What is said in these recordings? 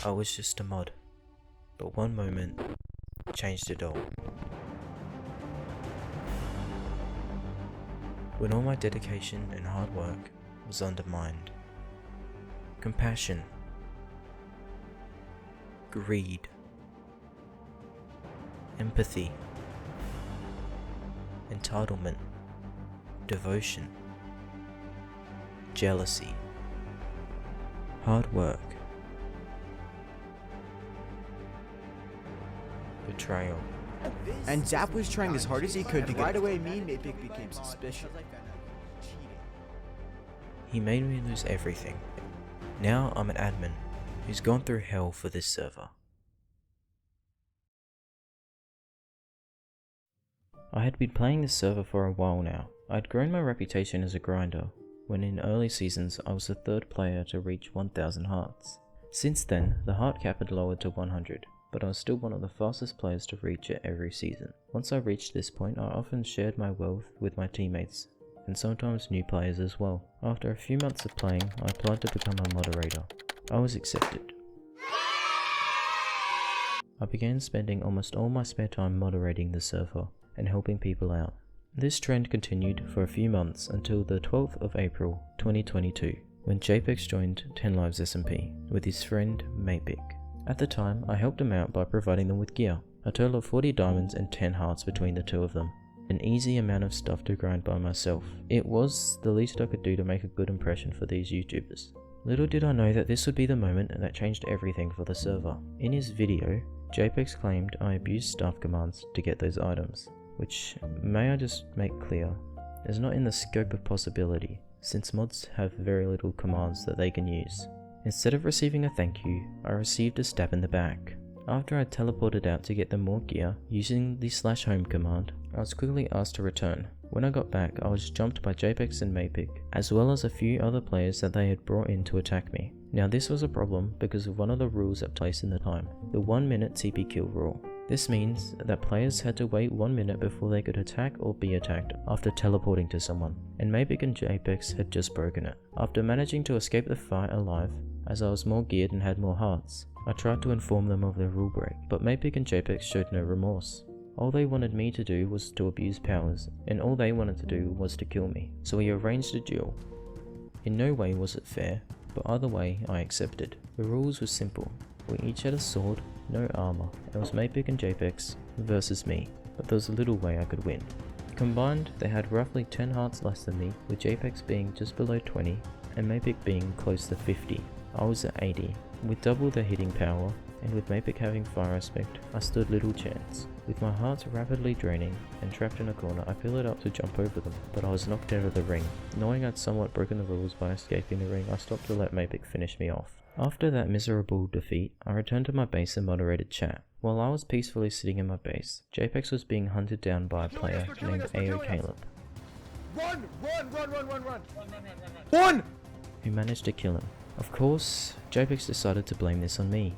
I was just a mod, but one moment changed it all. When all my dedication and hard work was undermined, compassion, greed, empathy, entitlement, devotion, jealousy, hard work, betrayal. And Zap was trying as hard as he could to get right away. Mapic became suspicious. He made me lose everything. Now I'm an admin who's gone through hell for this server. I had been playing this server for a while now. I'd grown my reputation as a grinder, when in early seasons I was the third player to reach 1000 hearts. Since then, the heart cap had lowered to 100, but I was still one of the fastest players to reach it every season. Once I reached this point, I often shared my wealth with my teammates, and sometimes new players as well. After a few months of playing, I applied to become a moderator. I was accepted. I began spending almost all my spare time moderating the server and helping people out. This trend continued for a few months until the 12th of April 2022, when Jepex joined 10 Lives SMP with his friend Mapic. At the time, I helped him out by providing them with gear, a total of 40 diamonds and 10 hearts between the two of them. An easy amount of stuff to grind by myself. It was the least I could do to make a good impression for these YouTubers. Little did I know that this would be the moment that changed everything for the server. In his video, Jepex claimed I abused staff commands to get those items, which, may I just make clear, is not in the scope of possibility, since mods have very little commands that they can use. Instead of receiving a thank you, I received a stab in the back. After I teleported out to get them more gear using the /home command, I was quickly asked to return. When I got back, I was jumped by Jepex and Mapic, as well as a few other players that they had brought in to attack me. Now this was a problem because of one of the rules at place in the time, the 1 minute TP kill rule. This means that players had to wait 1 minute before they could attack or be attacked after teleporting to someone, and Mapic and Jepex had just broken it. After managing to escape the fight alive, as I was more geared and had more hearts, I tried to inform them of the rule break, but Mapic and Jepex showed no remorse. All they wanted me to do was to abuse powers, and all they wanted to do was to kill me, so we arranged a duel. In no way was it fair, but either way I accepted. The rules were simple. We each had a sword, no armor, and it was Mapic and Jepex versus me, but there was a little way I could win. Combined, they had roughly 10 hearts less than me, with Jepex being just below 20, and Mapic being close to 50. I was at 80. With double their hitting power, and with Mapic having fire aspect, I stood little chance. With my hearts rapidly draining and trapped in a corner, I pivoted up to jump over them, but I was knocked out of the ring. Knowing I'd somewhat broken the rules by escaping the ring, I stopped to let Mapic finish me off. After that miserable defeat, I returned to my base and moderated chat. While I was peacefully sitting in my base, Jepex was being hunted down by a player named AO Caleb. Run! Who managed to kill him. Of course, Jepex decided to blame this on me,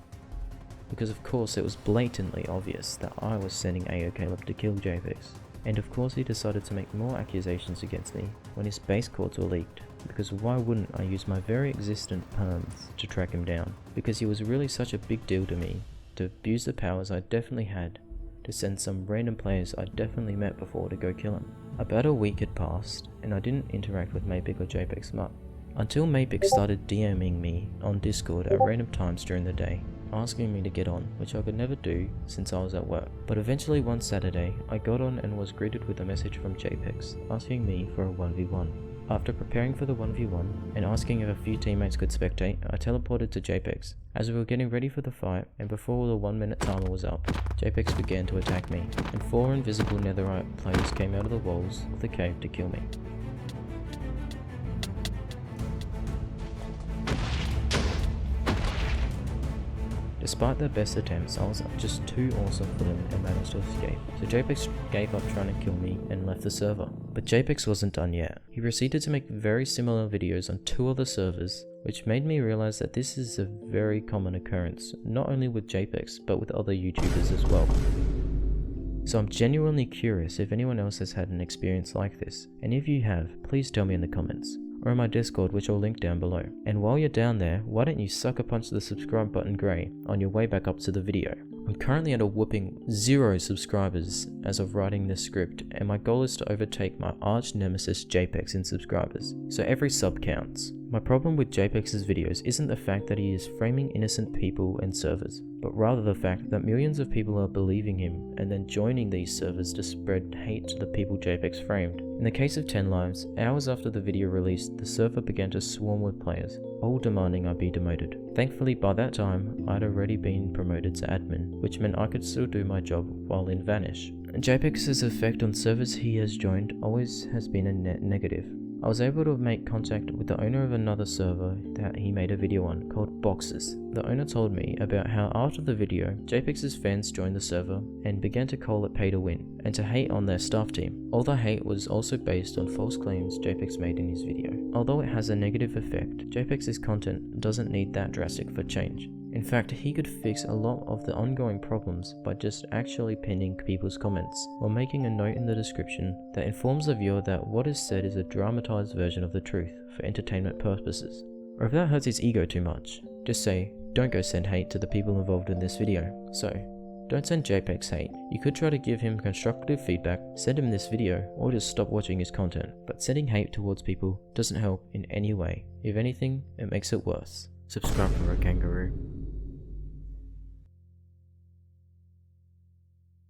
because of course it was blatantly obvious that I was sending AO Caleb to kill Jepex, and of course he decided to make more accusations against me when his base codes were leaked, because why wouldn't I use my very existent perms to track him down, because he was really such a big deal to me, to abuse the powers I definitely had, to send some random players I'd definitely met before to go kill him. About a week had passed, and I didn't interact with Mapic or Jepex much, until Mapic started DMing me on Discord at random times during the day, asking me to get on, which I could never do since I was at work. But eventually one Saturday, I got on and was greeted with a message from Jepex, asking me for a 1v1. After preparing for the 1v1, and asking if a few teammates could spectate, I teleported to Jepex. As we were getting ready for the fight, and before the 1 minute timer was up, Jepex began to attack me, and 4 invisible netherite players came out of the walls of the cave to kill me. Despite their best attempts, I was just too awesome for them and managed to escape. So Jepex gave up trying to kill me and left the server. But Jepex wasn't done yet. He proceeded to make very similar videos on 2 other servers, which made me realize that this is a very common occurrence, not only with Jepex, but with other YouTubers as well. So I'm genuinely curious if anyone else has had an experience like this, and if you have, please tell me in the comments. or in my Discord, which I'll link down below. And while you're down there, why don't you sucker punch the subscribe button grey on your way back up to the video. I'm currently at a whopping 0 subscribers as of writing this script, and my goal is to overtake my arch nemesis Jepex in subscribers, so every sub counts. My problem with Jepex's videos isn't the fact that he is framing innocent people and servers, but rather the fact that millions of people are believing him and then joining these servers to spread hate to the people Jepex framed. In the case of 10 Lives, hours after the video released, the server began to swarm with players, all demanding I be demoted. Thankfully, by that time, I'd already been promoted to admin, which meant I could still do my job while in Vanish. Jepex's effect on servers he has joined always has been a net negative. I was able to make contact with the owner of another server that he made a video on called Boxes. The owner told me about how after the video, Jepex's fans joined the server and began to call it pay to win and to hate on their staff team. All the hate was also based on false claims Jepex made in his video. Although it has a negative effect, Jepex's content doesn't need that drastic for change. In fact, he could fix a lot of the ongoing problems by just actually pinning people's comments, or making a note in the description that informs the viewer that what is said is a dramatized version of the truth for entertainment purposes. Or if that hurts his ego too much, just say, don't go send hate to the people involved in this video. So, don't send Jepex hate. You could try to give him constructive feedback, send him this video, or just stop watching his content. But sending hate towards people doesn't help in any way. If anything, it makes it worse. Subscribe for a kangaroo.